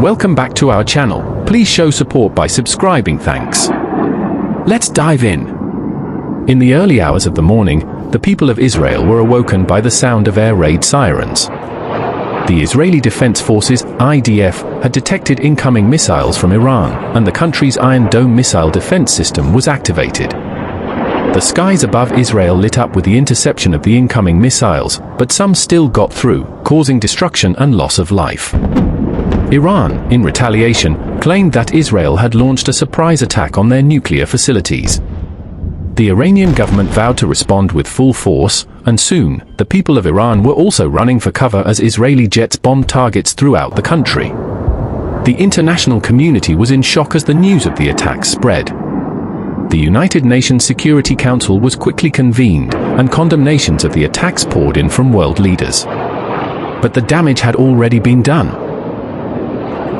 Welcome back to our channel. Please show support by subscribing, thanks. Let's dive in. In the early hours of the morning, the people of Israel were awoken by the sound of air raid sirens. The Israeli Defense Forces, IDF, had detected incoming missiles from Iran, and the country's Iron Dome missile defense system was activated. The skies above Israel lit up with the interception of the incoming missiles, but some still got through, causing destruction and loss of life. Iran, in retaliation, claimed that Israel had launched a surprise attack on their nuclear facilities. The Iranian government vowed to respond with full force, and soon, the people of Iran were also running for cover as Israeli jets bombed targets throughout the country. The international community was in shock as the news of the attacks spread. The United Nations Security Council was quickly convened, and condemnations of the attacks poured in from world leaders. But the damage had already been done.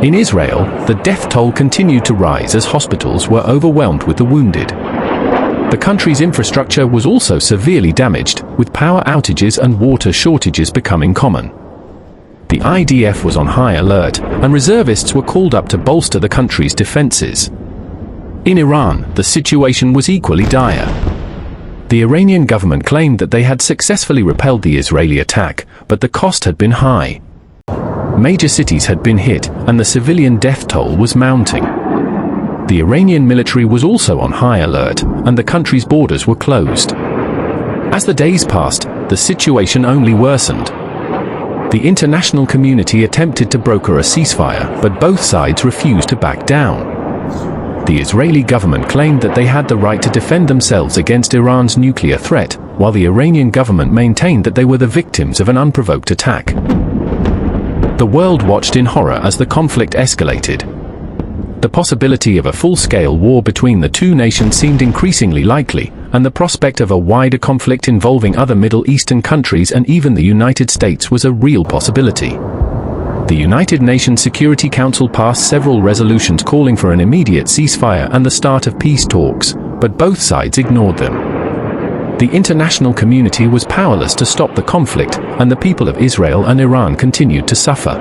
In Israel, the death toll continued to rise as hospitals were overwhelmed with the wounded. The country's infrastructure was also severely damaged, with power outages and water shortages becoming common. The IDF was on high alert, and reservists were called up to bolster the country's defenses. In Iran, the situation was equally dire. The Iranian government claimed that they had successfully repelled the Israeli attack, but the cost had been high. Major cities had been hit, and the civilian death toll was mounting. The Iranian military was also on high alert, and the country's borders were closed. As the days passed, the situation only worsened. The international community attempted to broker a ceasefire, but both sides refused to back down. The Israeli government claimed that they had the right to defend themselves against Iran's nuclear threat, while the Iranian government maintained that they were the victims of an unprovoked attack. The world watched in horror as the conflict escalated. The possibility of a full-scale war between the two nations seemed increasingly likely, and the prospect of a wider conflict involving other Middle Eastern countries and even the United States was a real possibility. The United Nations Security Council passed several resolutions calling for an immediate ceasefire and the start of peace talks, but both sides ignored them. The international community was powerless to stop the conflict, and the people of Israel and Iran continued to suffer.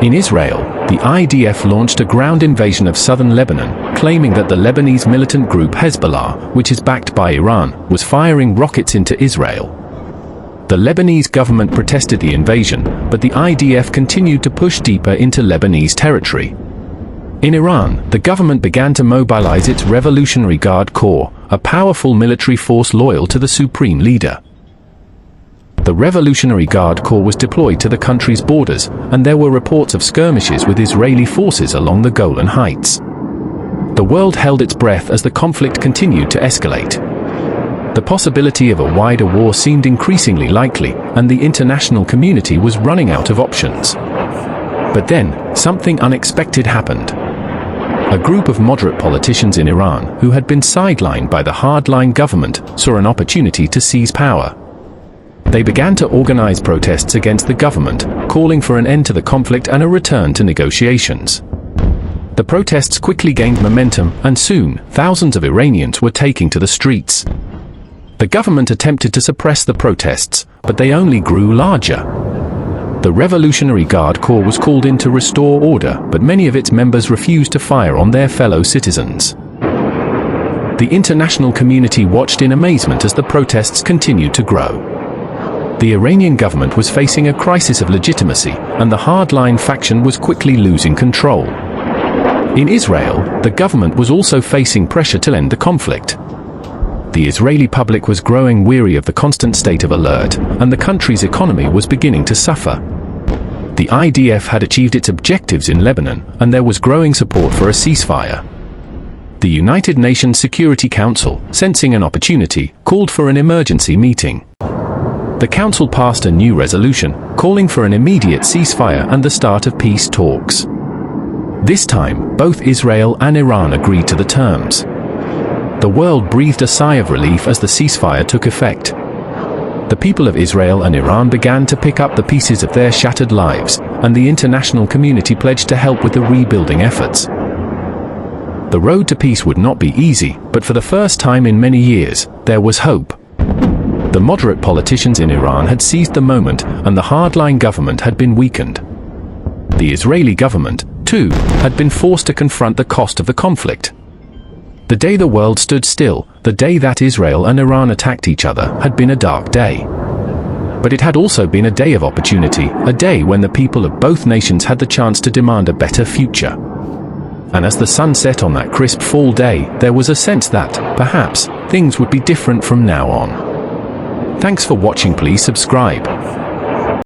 In Israel, the IDF launched a ground invasion of southern Lebanon, claiming that the Lebanese militant group Hezbollah, which is backed by Iran, was firing rockets into Israel. The Lebanese government protested the invasion, but the IDF continued to push deeper into Lebanese territory. In Iran, the government began to mobilize its Revolutionary Guard Corps, a powerful military force loyal to the supreme leader. The Revolutionary Guard Corps was deployed to the country's borders, and there were reports of skirmishes with Israeli forces along the Golan Heights. The world held its breath as the conflict continued to escalate. The possibility of a wider war seemed increasingly likely, and the international community was running out of options. But then, something unexpected happened. A group of moderate politicians in Iran, who had been sidelined by the hardline government, saw an opportunity to seize power. They began to organize protests against the government, calling for an end to the conflict and a return to negotiations. The protests quickly gained momentum, and soon, thousands of Iranians were taking to the streets. The government attempted to suppress the protests, but they only grew larger. The Revolutionary Guard Corps was called in to restore order, but many of its members refused to fire on their fellow citizens. The international community watched in amazement as the protests continued to grow. The Iranian government was facing a crisis of legitimacy, and the hardline faction was quickly losing control. In Israel, the government was also facing pressure to end the conflict. The Israeli public was growing weary of the constant state of alert, and the country's economy was beginning to suffer. The IDF had achieved its objectives in Lebanon, and there was growing support for a ceasefire. The United Nations Security Council, sensing an opportunity, called for an emergency meeting. The Council passed a new resolution, calling for an immediate ceasefire and the start of peace talks. This time, both Israel and Iran agreed to the terms. The world breathed a sigh of relief as the ceasefire took effect. The people of Israel and Iran began to pick up the pieces of their shattered lives, and the international community pledged to help with the rebuilding efforts. The road to peace would not be easy, but for the first time in many years, there was hope. The moderate politicians in Iran had seized the moment, and the hardline government had been weakened. The Israeli government, too, had been forced to confront the cost of the conflict. The day the world stood still, the day that Israel and Iran attacked each other, had been a dark day. But it had also been a day of opportunity, a day when the people of both nations had the chance to demand a better future. And as the sun set on that crisp fall day, there was a sense that, perhaps, things would be different from now on. Thanks for watching. Please subscribe.